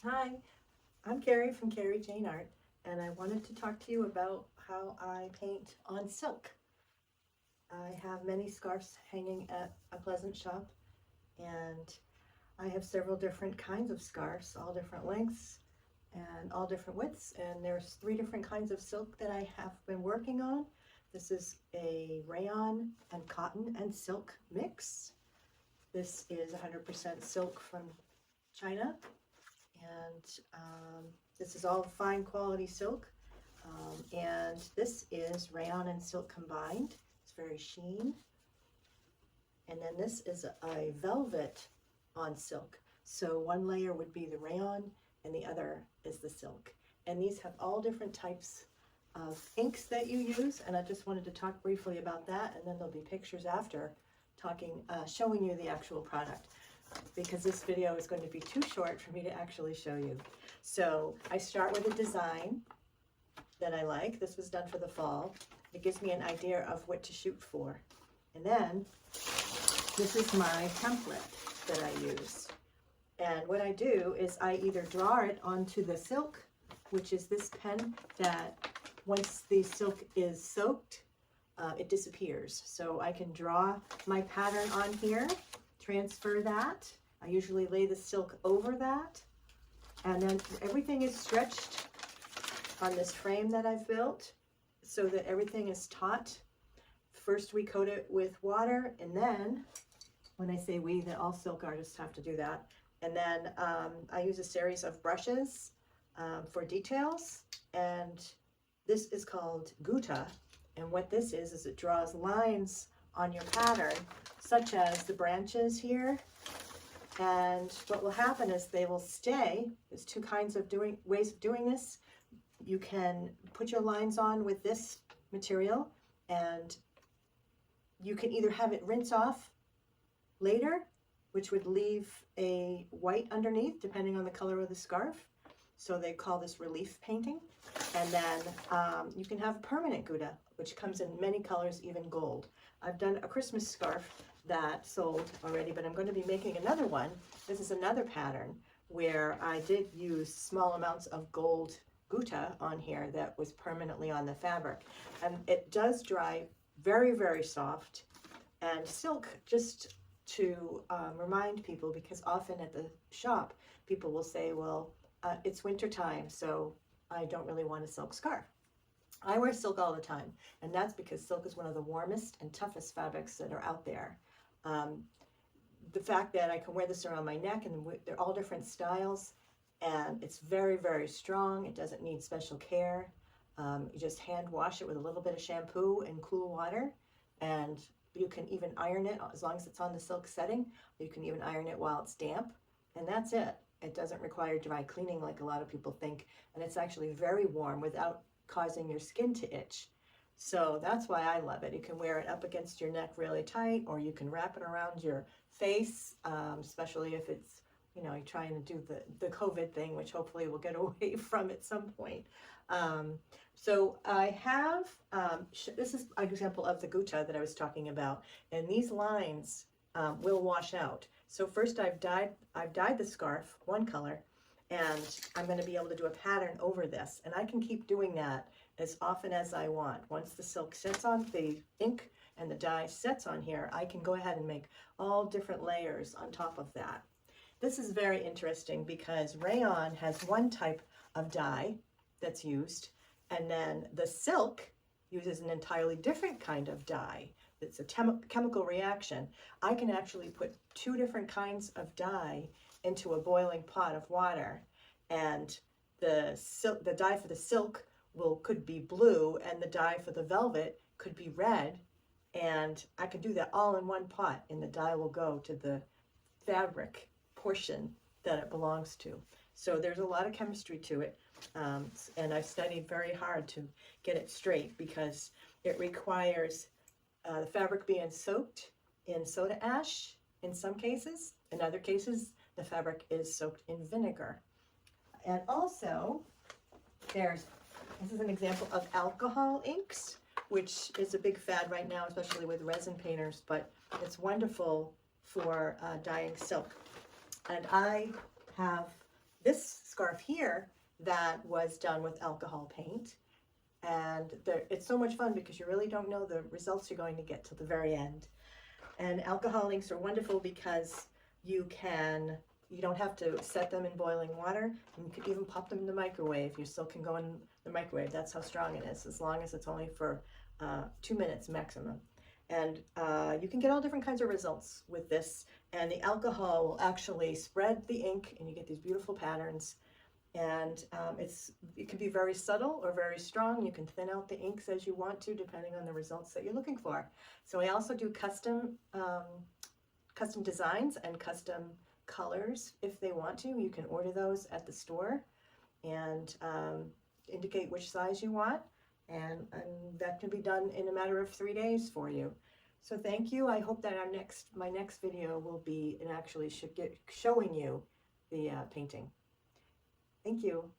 Hi, I'm Carey from Carey Jane Art, and I wanted to talk to you about how I paint on silk. I have many scarves hanging at A Pleasant Shoppe, and I have several different kinds of scarves, all different lengths and all different widths, and there's 3 different kinds of silk that I have been working on. This is a rayon and cotton and silk mix. This is 100% silk from China, and this is all fine quality silk. And this is rayon and silk combined. It's very sheen. And then this is a velvet on silk. So one layer would be the rayon and the other is the silk. And these have all different types of inks that you use. And I just wanted to talk briefly about that. And then there'll be pictures after showing you the actual product, because this video is going to be too short for me to actually show you. So I start with a design that I like. This was done for the fall. It gives me an idea of what to shoot for. And then this is my template that I use. And what I do is I either draw it onto the silk, which is this pen that once the silk is soaked, it disappears. So I can draw my pattern on here, transfer that. I usually lay the silk over that. And then everything is stretched on this frame that I've built so that everything is taut. First we coat it with water, and then, when I say we, that all silk artists have to do that. And then I use a series of brushes for details, and this is called gutta. And what this is it draws lines on your pattern, such as the branches here. And what will happen is they will stay. There's 2 kinds of ways of doing this. You can put your lines on with this material, and you can either have it rinse off later, which would leave a white underneath depending on the color of the scarf. So they call this relief painting. And then you can have permanent gutta, which comes in many colors, even gold. I've done a Christmas scarf that sold already, but I'm going to be making another one. This is another pattern where I did use small amounts of gold gutta on here that was permanently on the fabric. And it does dry very, very soft. And silk, just to remind people, because often at the shop, people will say, well, it's winter time, so I don't really want a silk scarf. I wear silk all the time, and that's because silk is one of the warmest and toughest fabrics that are out there. The fact that I can wear this around my neck, and they're all different styles, and it's very, very strong. It doesn't need special care. You just hand wash it with a little bit of shampoo and cool water, and you can even iron it as long as it's on the silk setting. You can even iron it while it's damp, and that's it. It doesn't require dry cleaning like a lot of people think, and it's actually very warm without causing your skin to itch. So that's why I love it. You can wear it up against your neck really tight, or you can wrap it around your face, especially if it's, you're trying to do the COVID thing, which hopefully we'll get away from at some point. So I have, this is an example of the gutta that I was talking about, and these lines will wash out. So first I've dyed the scarf one color, and I'm going to be able to do a pattern over this, and I can keep doing that as often as I want. Once the silk sets on, the ink and the dye sets on here, I can go ahead and make all different layers on top of that. This is very interesting because rayon has one type of dye that's used, and then the silk uses an entirely different kind of dye. It's a chemical reaction. I can actually put 2 different kinds of dye into a boiling pot of water, and the dye for the silk could be blue, and the dye for the velvet could be red, and I can do that all in one pot, and the dye will go to the fabric portion that it belongs to. So there's a lot of chemistry to it, and I've studied very hard to get it straight, because it requires the fabric being soaked in soda ash in some cases. In other cases, the fabric is soaked in vinegar. And also, this is an example of alcohol inks, which is a big fad right now, especially with resin painters, but it's wonderful for dyeing silk. And I have this scarf here that was done with alcohol paint. And it's so much fun because you really don't know the results you're going to get till the very end. And alcohol inks are wonderful because you don't have to set them in boiling water. And you could even pop them in the microwave. Your silk can go in the microwave. That's how strong it is, as long as it's only for 2 minutes maximum. And you can get all different kinds of results with this. And the alcohol will actually spread the ink, and you get these beautiful patterns. And it can be very subtle or very strong. You can thin out the inks as you want to, depending on the results that you're looking for. So we also do custom designs and custom colors if they want to. You can order those at the store and indicate which size you want, and that can be done in a matter of 3 days for you. So thank you. I hope that my next video will be actually showing you the painting. Thank you.